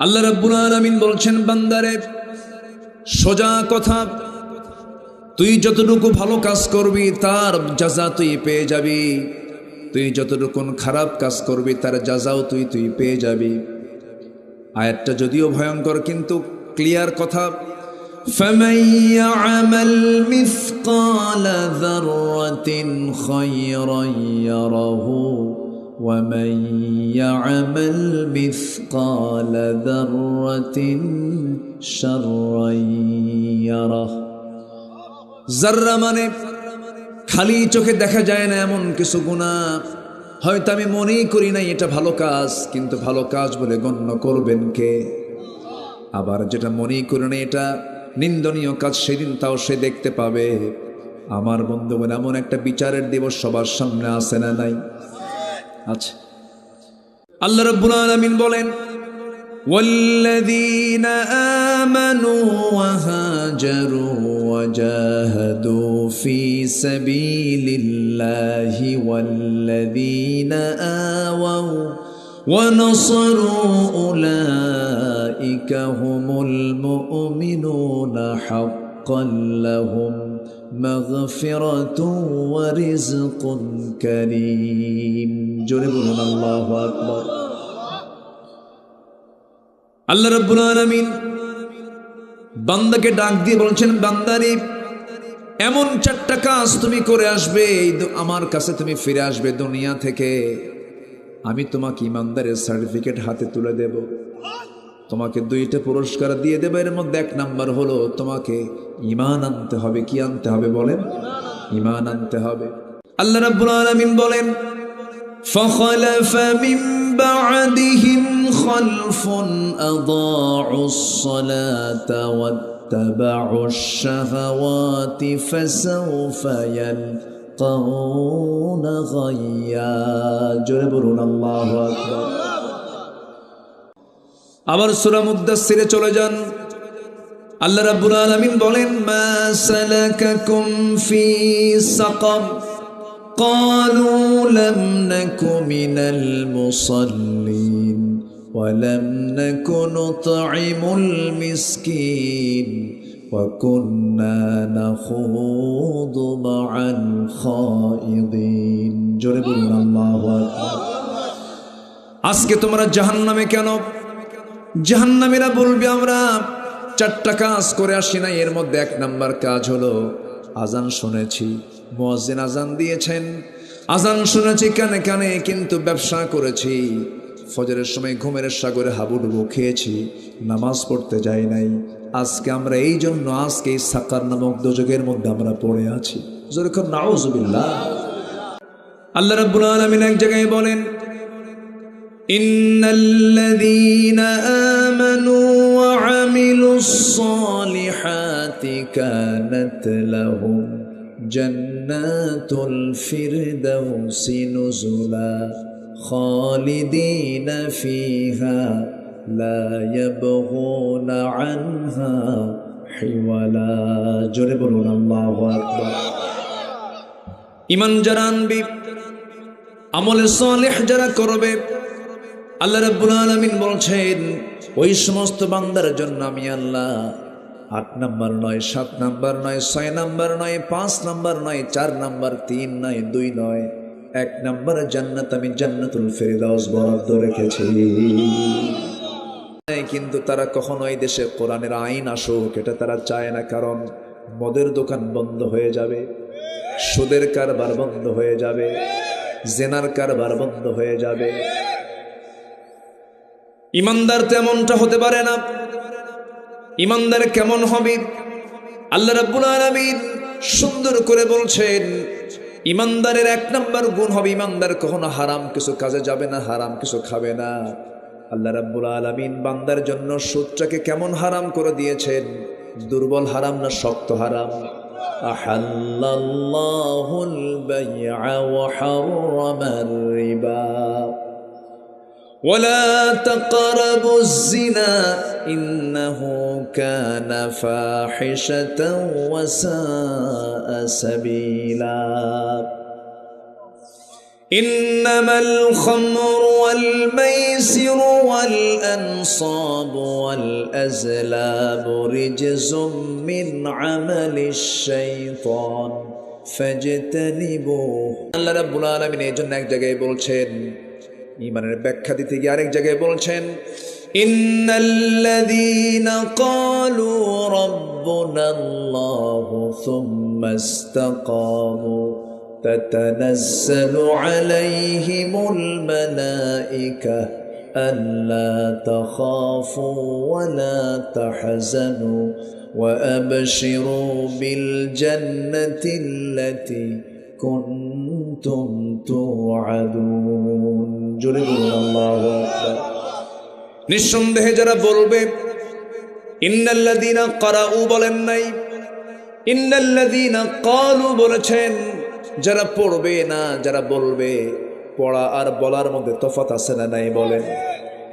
আল্লাহ রাব্বুল আলামিন বলছেন, বান্দারে সোজা কথা, তুই যতটুকু ভালো কাজ করবি তার জাযা তুই পেয়ে যাবি, তুই যতটুকু খারাপ কাজ করবি তার জাযাও তুই পেয়ে যাবি। আয়াতটা যদিও ভয়ঙ্কর কিন্তু ক্লিয়ার কথা। فَمَن يَعْمَلْ مِثْقَالَ ذَرَّةٍ خَيْرًا يَرَهُ وَمَن يَعْمَلْ مِثْقَالَ ذَرَّةٍ شَرًّا يَرَهُ। যাররা মানে খালি চোখে দেখা যায় না এমন কিছু গুনাহ, হয়তো আমি মনেই করি নাই এটা ভালো কাজ, কিন্তু ভালো কাজ বলে গণ্য করবেন কে? আবার যেটা মনেই করি না এটা নিন্দনীয় কাজ, সেদিন তাও সে দেখতে পাবে। আমার বন্ধুগণ, এমন একটা বিচারের দিবস সবার সামনে আছে না নাই? আচ্ছা, আল্লাহ রাব্বুল আলামিন বলেন, والذين آمنوا وهاجروا وجاهدوا في سبيل الله والذين آووا ونصروا أولئك هم المؤمنون حقا لهم مغفرة ورزق كريم। جربنا الله أكبر। আল্লাহ রাব্বুল আলামিন বান্দাকে ডাক দিয়ে বলছেন, বান্দারে এমন চারটা কাজ তুমি করে আসবে, আমার কাছে তুমি ফিরে আসবে দুনিয়া থেকে, আমি তোমাকে ইমানদারের সার্টিফিকেট হাতে তুলে দেব, তোমাকে দুইটা পুরস্কার দিয়ে দেব। এর মধ্যে এক নাম্বার হলো তোমাকে ঈমান আনতে হবে। কি আনতে হবে বলেন? ঈমান আনতে হবে। আল্লাহ রাব্বুল আলামিন বলেন, فخلف من بعدهم خلف أضاعوا الصلاة واتبعوا الشهوات فسوف يلقون غيا। جربنا الله أكبر। আবার সূরা মুদ্দাসসিরে চলে যান, আল্লাহ রাব্বুল আলামিন বলেন, মা সালাকাকুম ফি সাকার قالوا لم نك من المصلين ولم نك نطعم المسكين وكنا نخوض مع الخائضين। جربنا الله أكبر। আজকে তোমরা জাহান্নামে কেন? জাহান্নামীরা বলবে, আমরা চারটা কাজ করে আসি না। এর মধ্যে এক নাম্বার কাজ হলো আজান শুনেছি, মুয়াজ্জিন আজান দিয়েছেন, আজান শুনেছি কানে কানে, কিন্তু ব্যবসা করেছি, ফজরের সময় ঘুমের সাগরে হাবুডুবু খেয়েছি, নামাজ পড়তে যাই নাই। আজকে আমরা এই জন্য আজকে এই সাকার নামক দোজখের মধ্যে আমরা পড়ে আছি। যেরকম নাউযুবিল্লাহ। আল্লাহ রাব্বুল আলামিন এক জায়গায় বলেন, ইন্নাল্লাযীনা আমানু ওয়া আমিলুস সালিহাতি কানাত লাহুম জান্নাতুল ফিরদাউসি নুজুলা খালিদিনা ফিহা লা ইয়াবগুনা আনহা হিওয়ালা। জোরে বলুন আল্লাহু আকবার। ঈমান যারা আনবে, আমলে সালেহ যারা করবে, আল্লাহ রাব্বুল আলামিন বলছেন ওই সমস্ত বান্দার জন্য আমি আল্লাহ 8 নাম্বার নয়, 7 নাম্বার নয়, 6 নাম্বার নয়, 5 নাম্বার নয়, 4 নাম্বার, 3 নয়, 2 নয়, 1 নাম্বার জান্নাত আমি জান্নাতুল ফেরদাউস বরাদ্দ রেখেছি। কিন্তু তারা কখনো এই দেশে কোরআনের আইন আসুক এটা তারা চায় না, কারণ মদের দোকান বন্ধ হয়ে যাবে, সুদের কারবার বন্ধ হয়ে যাবে, জেনার কারবার বন্ধ হয়ে যাবে। ইমানদার তেমনটা হতে পারে না। ইমানদার কেমন হবে? আল্লাহ রাব্বুল আলামিন সুন্দর করে বলছেন, ইমানদারের 1 নাম্বার গুণ হবে ইমানদার কখনো হারাম কিছু কাজে যাবে না, হারাম কিছু খাবে না। আল্লাহ রাব্বুল আলামিন বান্দার জন্য সুদটাকে কেমন হারাম করে দিয়েছেন, দুর্বল হারাম না শক্ত হারাম। আহাল্লাল্লাহুল বাই'a ওয়া হাররামার রিবা ولا تقربوا الزنا إنه كان فاحشة وساء سبيلا। ইন্নামাল খামরু ওয়াল মাইসিরু ওয়াল আনসাবু ওয়াল আজলাবু রিজসুম মিন আমালিশ শাইতান ফাজতানিবুহু। আল্লাহ রাব্বুল আলামিন এই জন্য এক জায়গায় বলছেন, ঈমানের ব্যাখ্যা দিতে গিয়ে আরেক জায়গায় বলছেন, ইন্নাল্লাযীনা ক্বালু রাব্বুনাল্লাহু সুম্মা ইসতাকামু তাতানাজ্জালু আলাইহিমুল মালায়েকা আল্লা তাখাফু ওয়া লা তাহজানু ওয়া আবশিরু বিল জান্নাতিল্লাতী কুনতুম তুআদুন। জোরে বলুন আল্লাহু আকবার। নিঃসন্দেহে যারা বলবে, ইন্নাল্লাযীনা ক্বারাউ বলেন নাই, ইন্নাল্লাযীনা ক্বালু বলেছেন। যারা পড়বে না, যারা বলবে, পড়া আর বলার মধ্যে তফাৎ আছে না নাই বলেন?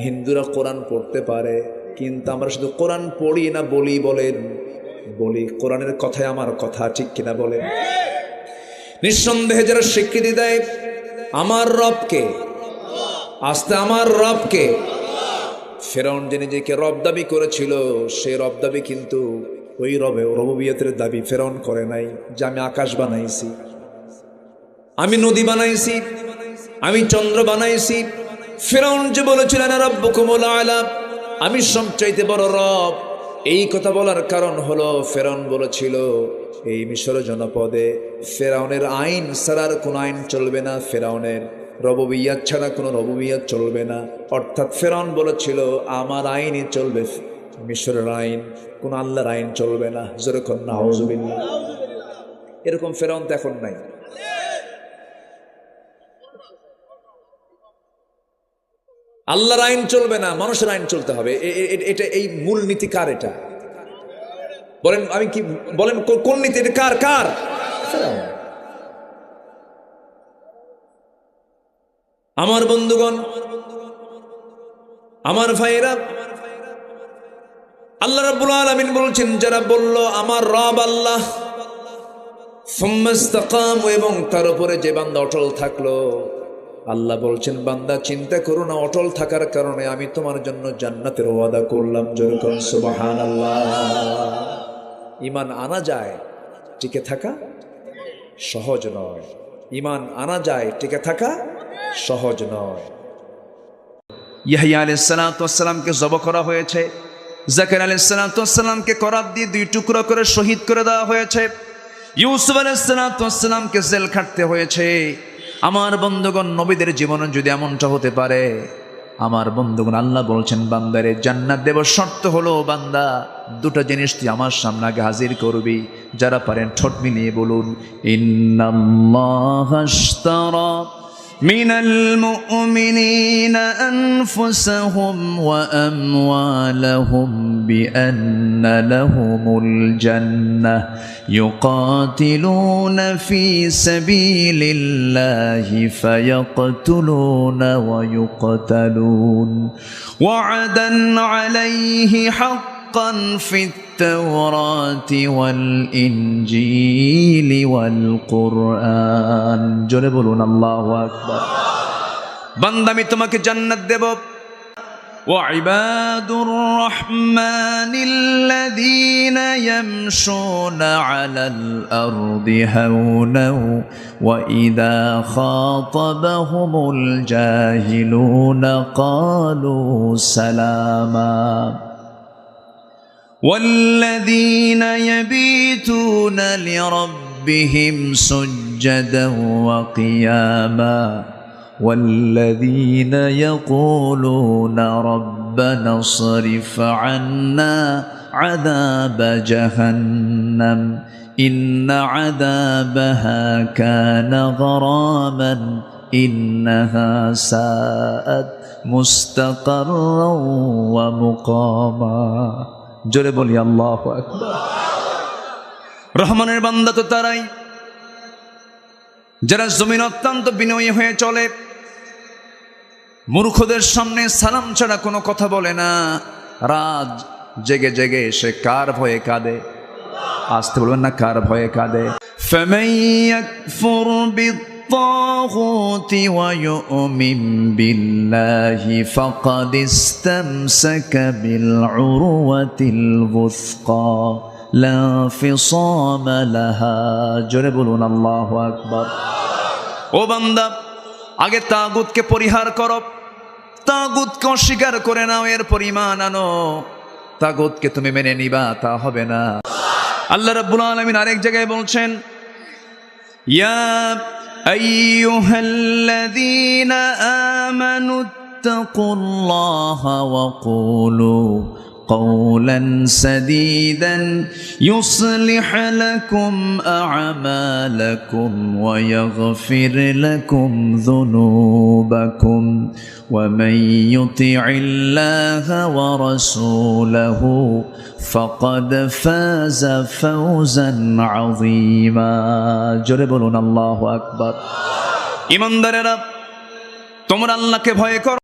হিন্দুরা কোরআন পড়তে পারে, কিন্তু আমরা শুধু কোরআন পড়ি না বলি বলেন? বলি। কোরআনের কথায় আমার কথা, ঠিক কিনা বলেন? নিঃসন্দেহে যারা স্বীকৃতি দেয় আমার রবকে, আস্তে আমার রবকে, ফেরাউন যে নিজেকে রব দাবি করেছিল, সেই রব দাবি কিন্তু ওই রবুবিয়তের দাবি ফেরাউন করে নাই। যে আমি আকাশ বানাইছি, আমি নদী বানাইছি, আমি চন্দ্র বানাইছি। ফেরাউন যে বলেছিল আনা রাব্বুকুমুল আ'লা, আমি সবচাইতে বড় রব, এই কথা বলার কারণ হলো ফেরাউন বলেছিল এই মিশর জনপদে ফেরাউনের আইন ছাড়ার কোনো আইন চলবে না, ফেরাউনের রবুবিয়াত ছাড়া কোনো রবুবিয়াত চলবে না। অর্থাৎ ফেরাউন বলেছিল আমার আইনই চলবে, মিশরের আইন, কোন আল্লাহর আইন চলবে না। যেরকম নাউজুবিল্লাহ। এরকম ফেরাউন তো এখন নাই। আল্লাহর আইন চলবে না, মানুষের আইন চলতে হবে। এটা এই মূল নীতি কার? এটা বলেন, আমি কি বলেন কোন নীতি? এটা কার? কার? আমার বন্ধুগণ, আমার ভাইরা, আল্লাহ রাব্বুল আলামিন বলছেন যারা বলল আমার রব আল্লাহ, সুম্মা ইসতাকামু, এবং তার উপরে যে বান্দা অটল থাকলো, আল্লাহ বলছেন বান্দা চিন্তা করো না, অটল থাকার কারণে আমি তোমার জন্য জান্নাতের ওয়াদা করলাম। যেরকম সুবহানাল্লাহ। ঈমান আনা যায়, টিকে থাকা সহজ নয়। ঈমান আনা যায়, টিকে থাকা সহজ নয়। ইয়াহইয়া আলাইহিস সালাতু ওয়াস সালামকে জবাই করা হয়েছে, যাকারিয়া আলাইহিস সালাতু ওয়াস সালামকে করাত দিয়ে দুই টুকরো করে শহীদ করে দেওয়া হয়েছে, ইউসুফ আলাইহিস সালাতু ওয়াস সালামকে জেল খাটতে হয়েছে। আমার বন্ধুগণ, নবীদের জীবনে যদি এমনটা হতে পারে, আমার বন্ধুগণ, আল্লাহ বলছেন বান্দারে জান্নাত দেব, শর্ত হলো বান্দা দুটো জিনিস তুই আমার সামনে আগে হাজির করবি। যারা পারেন ঠোঁট মিলিয়ে বলুন, ইন্নাল্লাহা আশতারা মিনাল মুমিনিনা আনফুসাহুম ওয়া আমওয়ালাহুম বিআন্না লাহুমুল জান্নাহ ইউকাতিলুনা ফি সাবিলিল্লাহি ফায়াকতুলুনা ওয়া ইউকতালুন ওয়া'দান আলাইহি হাক্কান ফিত তাওরাতি ওয়াল ইনজিলি ওয়াল কুরআন। জোরে বলুন আল্লাহু আকবার। বান্দা আমি তোমাকে জান্নাত দেব। وعباد الرحمن الذين يمشون على الأرض هونا وإذا خاطبهم الجاهلون قالوا سلاما والذين يبيتون لربهم سجدا وقياما والذين يقولون ربنا اصرف عنا عذاب جهنم إن عذابها كان غراما إنها ساءت مستقرا ومقاما। জোরে বলি আল্লাহু আকবার। রহমানের বান্দা তো তারাই যারা জমিন অত্যন্ত বিনয়ী হয়ে চলে, মূর্খদের সামনে সালাম ছাড়া কোনো কথা বলে না, রাত জেগে জেগে সে কার ভয়ে কাঁদে? আসতে বলবেন না, কার ভয়ে কাঁদে? ফামান ইয়াকফুর الطاغوت ويؤمن بالله فقد استمسك بالعروة الوثقى لا انفصام لها জোরে বলুন আল্লাহু আকবার। ও বান্দা, আগে তাগুতকে পরিহার করো, তাগুতকে অস্বীকার করে নাও, এর পরিমাণ আনো। তাগুতকে তুমি মেনে নিবা তা হবে না। আল্লাহ রাব্বুল আলামিন আরেক জায়গায় বলছেন, ইয়া আইয়ুহাল্লাযীনা আমানু ইত্তাকুল্লাহা ওয়া কুলু قولا سديدا يصلح لكم أعمالكم ويغفر لكم ذنوبكم ومن يطع الله ورسوله فقد فاز فوزا عظيما জোরে বলুন আল্লাহু আকবার। ঈমানদারেরা, তোমরা আল্লাহকে ভয় করো।